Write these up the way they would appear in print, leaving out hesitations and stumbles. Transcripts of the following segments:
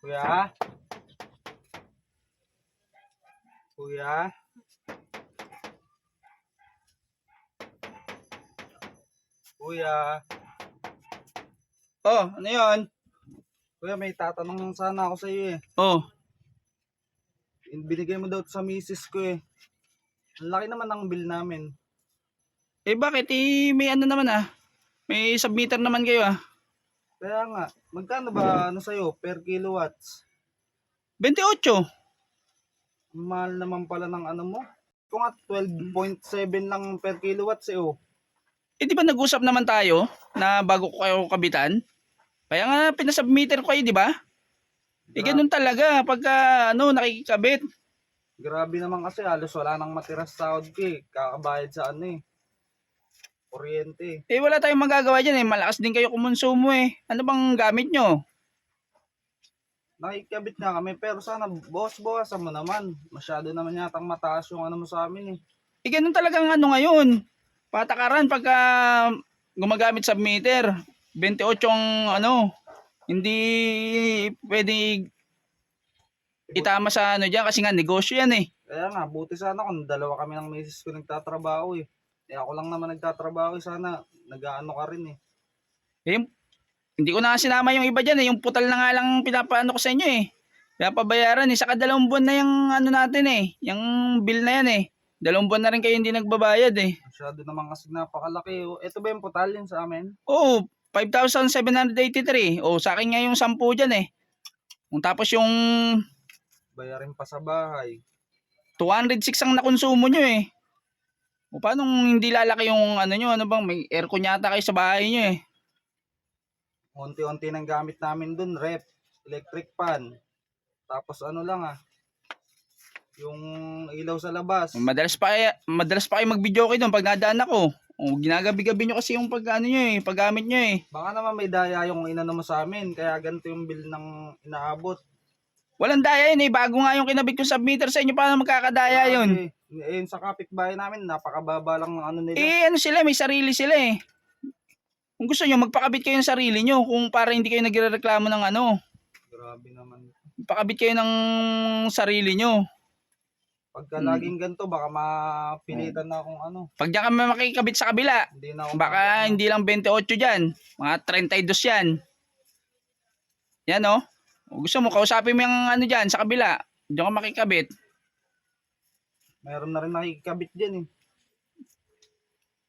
Kuya? Kuya? Kuya? Oh, ano yun? Kuya, may tatanong sana ako sa iyo eh. Oh, Binigay mo daw to sa misis ko eh. Ang laki naman ng bill namin. bakit? May ano naman ah. May submitter naman kayo ah. Kaya nga, magkano ba ano sa'yo per kilowatts? 28. Ang mahal naman pala ng ano mo. Kung nga 12.7 lang per kilowatts eh oh. Di ba nag-usap naman tayo na bago ko kayo kabitan? Kaya nga pinasubmitter ko kayo, di ba? Ganun talaga pagka nakikikabit. Grabe naman kasi halos wala nang matira sa sahod ko eh. Kakabayad sa ano eh. Kuryente. Wala tayong magagawa dyan eh. Malakas din kayo kumonsumo eh. Ano bang gamit nyo? Nakikabit nga kami pero sana bawas-bawasan mo naman. Masyado naman yatang mataas yung ano mo sa amin eh. Ganun talagang ano ngayon. Patakaran pagka gumagamit sa meter. 28 ang hindi pwede itama sa dyan kasi nga negosyo yan eh. Kaya nga, buti sana kung dalawa kami ng misis ko nagtatrabaho eh. Ako lang naman nagtatrabaho eh. Sana nag-aano ka rin eh. Hindi ko na sinama yung iba dyan eh. Yung putal na nga lang pinapaano ko sa inyo eh. Pinapabayaran eh. Saka 2 buwan na yung natin eh. Yung bill na yan eh. 2 buwan na rin kayo hindi nagbabayad eh. Masyado naman kasi napakalaki. Ito ba yung putal yun sa amin? Oo, 5,783. Sa akin nga yung 10 dyan eh. Tapos yung Bayarin pa sa bahay. 206 ang nakonsumo nyo eh. Paano hindi lalaki yung nyo? Ano bang may aircon yata kayo sa bahay nyo eh. Unti-unti nang gamit namin dun. Rep, electric fan. Tapos ano lang yung ilaw sa labas. Madalas pa kayo mag-video kayo doon pag nadaan ako. Ginagabi-gabi nyo kasi yung paggamit nyo eh. Baka naman may daya yung inano mo sa amin. Kaya ganito yung bill ng inaabot. Walang daya yun eh. Bago nga yung kinabit ko submitter sa inyo, paano magkakadaya yun? Sa kapitbahay namin, napakababa lang ng ano nila. Sila, may sarili sila eh. Kung gusto nyo, magpakabit kayo ng sarili nyo kung para hindi kayo nagrereklamo ng Grabe naman. Pakabit kayo ng sarili nyo. Pagka laging ganito, baka mapilitan na akong Pag diyan kami makikabit sa kabila, Hindi na ako baka hindi lang 28 dyan. Mga 32 yan. Yan oh. Gusto mo, kausapin mo yung dyan sa kabila. Diyan ka makikabit. Meron na rin nakikabit dyan eh.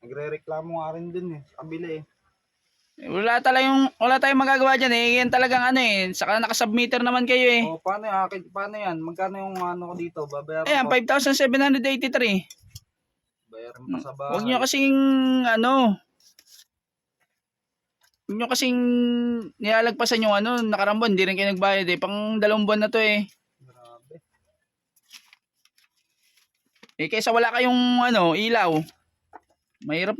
Nagre-reklamo nga rin dun eh. Sa kabila eh. Wala tayong magagawa dyan eh. Yan talagang saka nakasubmitter naman kayo eh. Paano yan? Magkano yung ko dito? Babayaran Ayan, ko. 5,783. Bayaran pa sa bahay. Huwag nyo kasing nilalagpasan yung nakarang buwan, hindi rin kayo nagbayad eh. Pang 2 buwan na to eh. Grabe. Kaysa wala kayong ilaw. Mahirap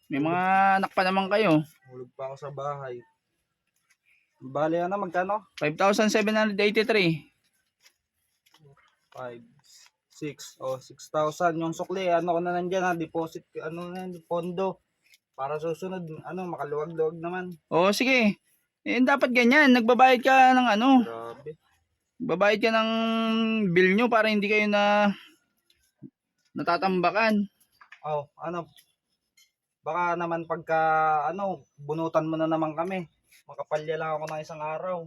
may mga anak pa naman kayo. Hulog pa ako sa bahay. Bali magkano? 5,783. 5, 6, 6,000. Yung sukli, ko na nandyan deposit, pondo. Para susunod, makaluwag-luwag naman. Sige. Dapat ganyan, nagbabayad ka ng Grabe. Nagbabayad ka ng bill nyo para hindi kayo natatambakan. Baka naman pagka, bunutan mo na naman kami. Makapalya lang ako ng isang araw.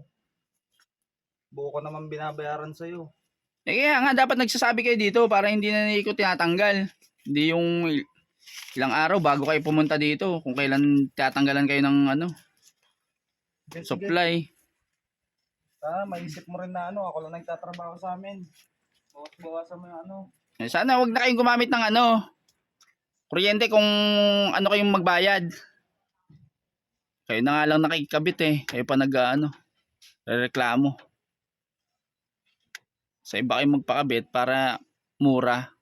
Buo ko naman binabayaran sa'yo. Kaya nga, dapat nagsasabi kayo dito para hindi na ko tinatanggal. Hindi yung ilang araw bago kayo pumunta dito. Kung kailan tatanggalan kayo ng supply. Maisip mo rin na ako lang nagtatrabaho sa amin. Bawas-bawasan mo yung Sana wag na kayong gumamit ng kuryente kung kayong magbayad. Kayo na nga lang nakikabit eh. Kayo pa reklamo. Sa iba kayo magpakabit para mura.